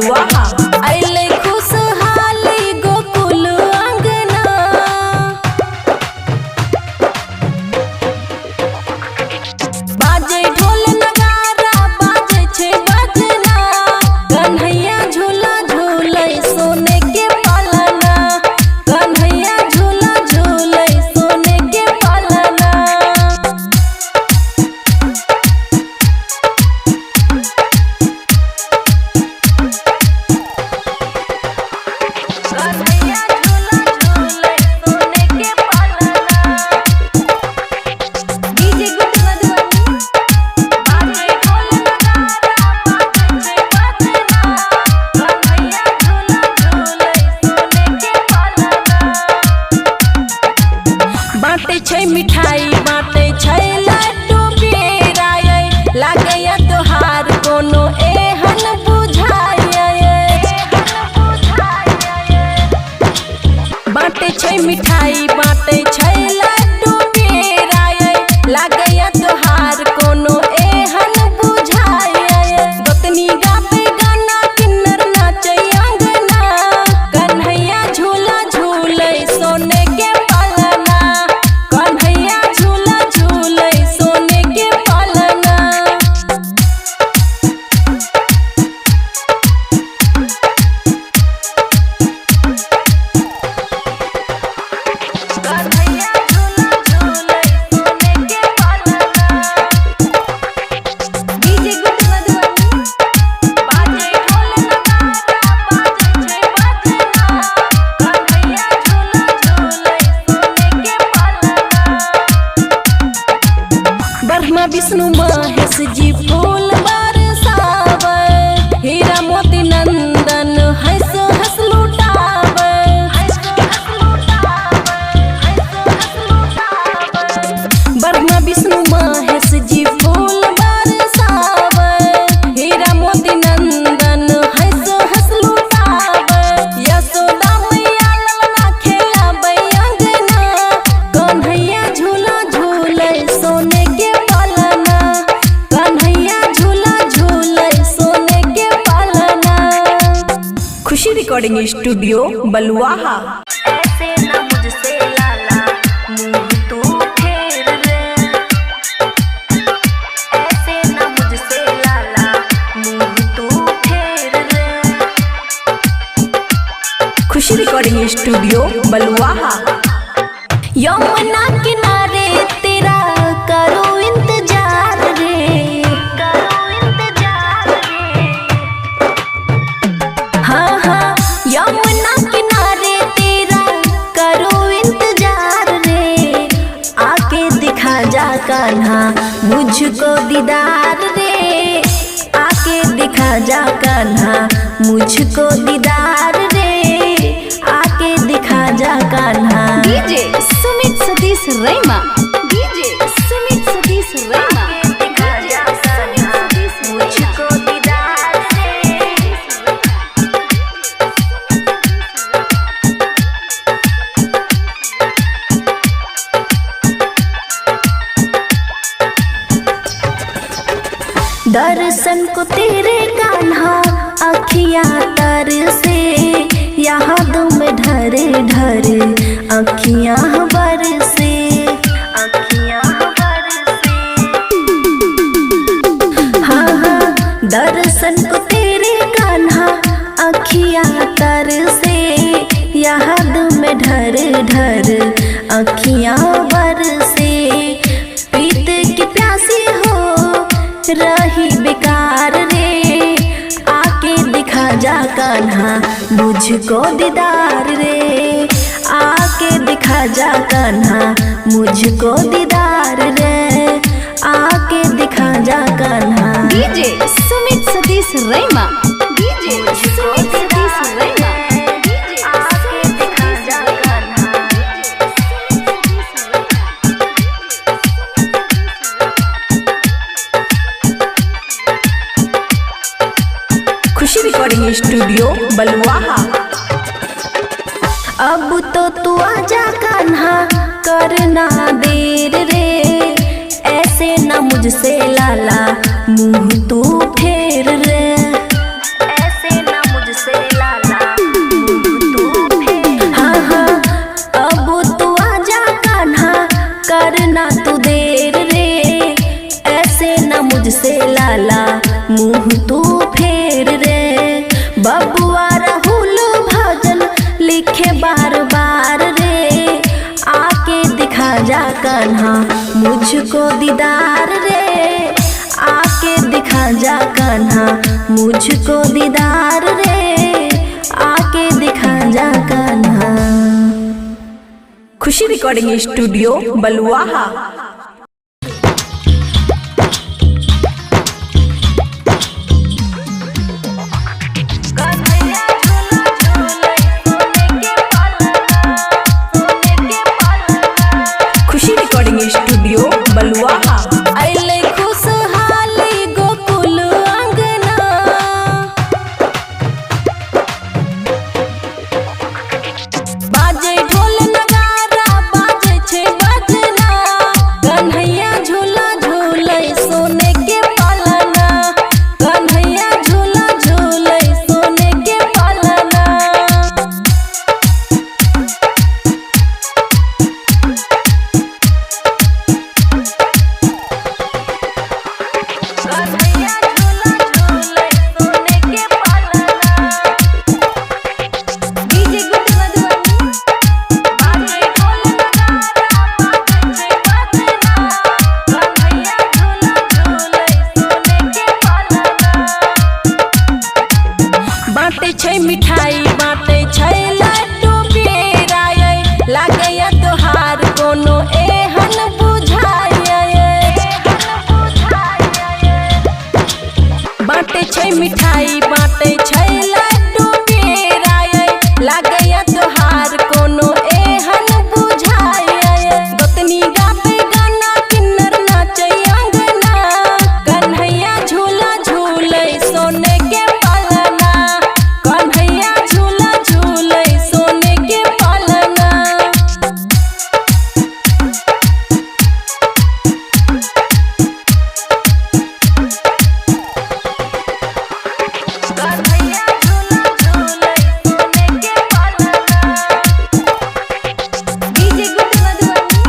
बलुआहा। अइले खुशहाली गोकुल अंगना, बाजे ढोल नगारा बाजे छे बजना, कन्हैया झूला झूले सोने के पालना, कन्हैया झूला झूले सोने के पालना। कन्हैया झूला झूले सोने के पालना। डीजे गुड मधुबनी, बाजे ढोल नगारा बाजे छे बजना, कन्हैया झूला झूले सोने के पालना। बाटे छै मिठाई बाटे छै लड्डू बेराय, लागैया तोहार कोनो एहन बुझाय। बाटे छै मिठाई बाटे छै लड्डू बेराय, लागैया तोहार कोनो एहन बुझाय। गोतनी गावे गाना किन्नर नाचे अंगना, कन्हैया झूला झूले सोने के पालना, कन्हैया झूला झूले सोने के पालना। कन्हैया झूला झूले सोने के पालना। डीजे गुड मधुबनी, बाजे ढोल नगारा बाजे छे बजना, कन्हैया झूला झूले सोने के पालना। ब्रह्मा विष्णु महेश जी फूल बरसावे, हीरा मोती नंदन हंस हंस लुटावे। ब्रह्मा विष्णु महेश जी फूल बरसावे, हीरा मोती नंदन हंस हंस लुटावे। यशोदा मैया ललना खेलावे अंगना, कन्हैया झूला झूले सोने के पालना, कन्हैया झूला झूले सोने के पालना। खुशी रिकॉर्डिंग स्टूडियो बलुआहा। ऐसे ना मुझसे लाला मुंह तू फेर रे, ऐसे ना मुझसे लाला मुंह तू फेर रे। खुशी रिकॉर्डिंग स्टूडियो बलुआहा। यमुना किनारे तेरा करो इंतजार रे, करो इंतजार रे। हाँ हाँ यमुना किनारे तेरा करो इंतजार रे, आके दिखा जा कान्हा मुझको दीदार रे, आके दिखा जा कान्हा मुझको दीदार रे, आके दिखा जा कान्हा। डीजे सुमित सतीश रैमा, डीजे सुमित सतीश रैमा, दिखा जा कान्हा मुझको दीदार रे। दर्शन को तेरे कान्हा अखियाँ तर से, यादों में ढरे ढरे अखियाँ बरसे, अखियाँ बरसे। हाँ हाँ दर्शन को तेरे कान्हा अखियाँ तर से, यादों में ढरे ढरे अखियाँ बरसे। प्रीत की प्यासी हो रही बेकार रे, आके दिखा जा कान्हा मुझको दीदार रे, आके दिखा जा कान्हा मुझको दीदार रे, आके दिखा जा कान्हा। डीजे सुमित सतीश रैमा, डीजे सुमित सतीश रैमा, आके दिखा जा कान्हा। खुशी रिकॉर्डिंग स्टूडियो बलुआहा। अब तो तू आजा कान्हा करना देर रे, ऐसे ना मुझसे लाला मुंह तू फेर रे, ऐसे ना मुझको दीदार रे, आके दिखा जा कान्हा मुझको दीदार रे, आके दिखा जा कान्हा। खुशी रिकॉर्डिंग स्टूडियो बलुआहा। खुशी रिकॉर्डिंग स्टूडियो बलुआहा। अइले खुशहाली गोकुल अंगना, बाजे ढोल नगारा बाजे छे बजना, कन्हैया झूला झूले सोने के पालना, कन्हैया झूला झूले सोने के पालना। कन्हैया झूला झूले सोने के पालना। डीजे गुड मधुबनी, बाजे ढोल नगारा बाजे छे बजना, कन्हैया झूला झूले सोने के पालना। बाटे छै मिठाई बाटे छै लड्डू पेराए, लागैया तोहार कोनो एहन बुझाए। बाटे छै मिठाई बाटे छै लड्डू पेराए, लागैया तोहार कोनो एहन बुझाए। गोतनी गावे गाना किन्नर नाचे अंगना, कन्हैया झूला झूले सोने के पालना, कन्हैया झूला झूले सोने के पालना। कन्हैया झूला झूले सोने के पालना। डीजे गुड मधुबनी,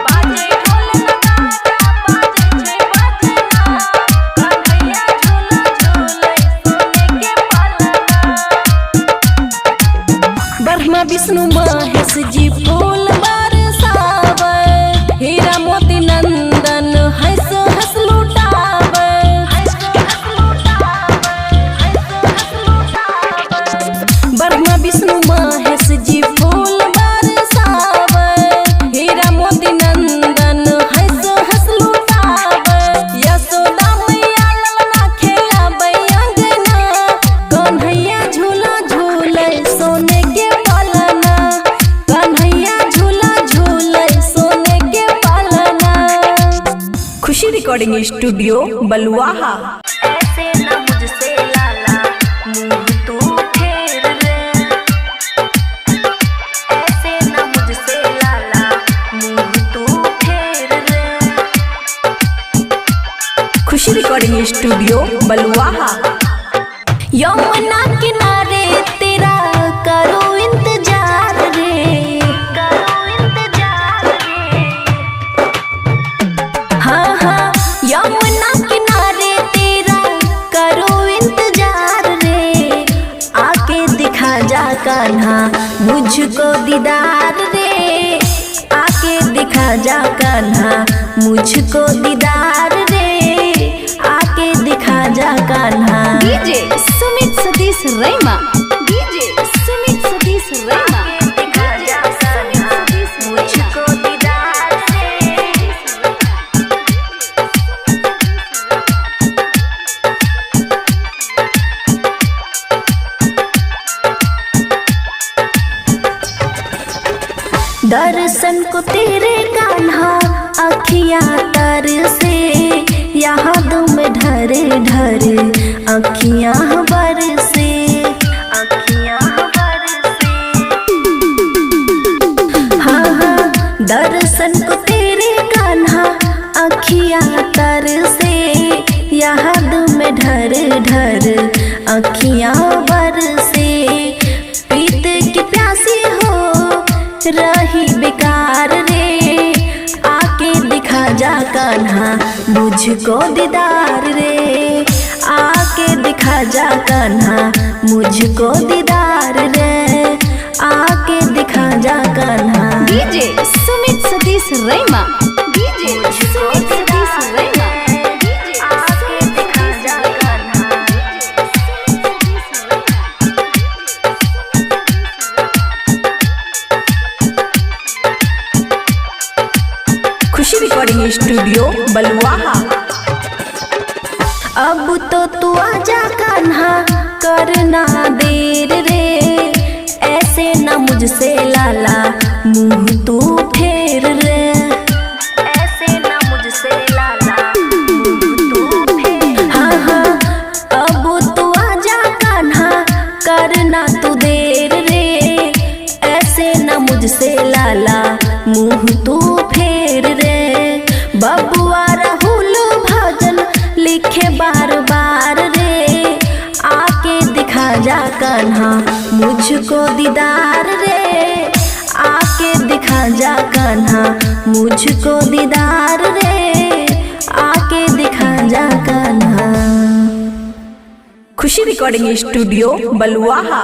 बाजे ढोल नगारा बाजे छे बजना, कन्हैया झूला झूले सोने के पालना। ब्रह्मा विष्णु महेश जी फूल बरसावे, हीरा मोती नंदन हंस हंस लुटावे। ब्रह्मा विष्णु महेश जी फूल बरसावे, हीरा मोती नंदन हंस हंस लुटावे। यशोदा मैया ललना खेलावे अंगना, कन्हैया झूला झूले सोने के पालना, कन्हैया झूला झूले सोने के पालना। खुशी रिकॉर्डिंग स्टूडियो बलुआहा। ऐसे न मुझसे लाला मुंह तू फेर रे, ऐसे न मुझसे लाला मुंह तू फेर रे। खुशी रिकॉर्डिंग स्टूडियो बलुआहा। यमुना किनारे तेरा करो इंतजार रे, करो इंतजार रे। हाँ हाँ यमुना किनारे तेरा करो इंतजार रे, आके दिखा जा कान्हा मुझको दीदार रे, आके दिखा जा कान्हा मुझको दीदार रे, आके दिखा जा कान्हा। डीजे सुमित सतीश रैमा, डीजे सुमित सतीश रैमा, दिखा जा कान्हा मुझको दीदार रे। दर्शन को तेरे कान्हा अखियाँ तर से, याद में ढरे ढरे अखियाँ बरसे, अखियाँ बरसे। हाँ हाँ दर्शन को तेरे कान्हा अखियाँ तर से, याद में ढरे ढरे अखियाँ बरसे। प्रीत की प्यासी हो रही बेकार रे, आके दिखा जा कान्हा मुझको दीदार रे, आके दिखा जा कान्हा मुझको दीदार रे, आके दिखा जा कान्हा। डीजे सुमित सतीश रैमा, डीजे देर रे, ऐसे ना मुझसे लाला मुंह तू फेर रे, ऐसे ना मुझसे लाला मुंह तू फेर। हाँ हाँ अब तू आजा कान्हा करना तू देर रे, ऐसे ना मुझसे लाला मुंह तू फेर रे। बबुआ राहुल भजन लिखे बार बार रे, आके दिखा जा कान्हा मुझको दीदार रे, आके दिखा जा कान्हा मुझको दीदार रे, आके दिखा जा कान्हा। खुशी रिकॉर्डिंग स्टूडियो बलुआहा।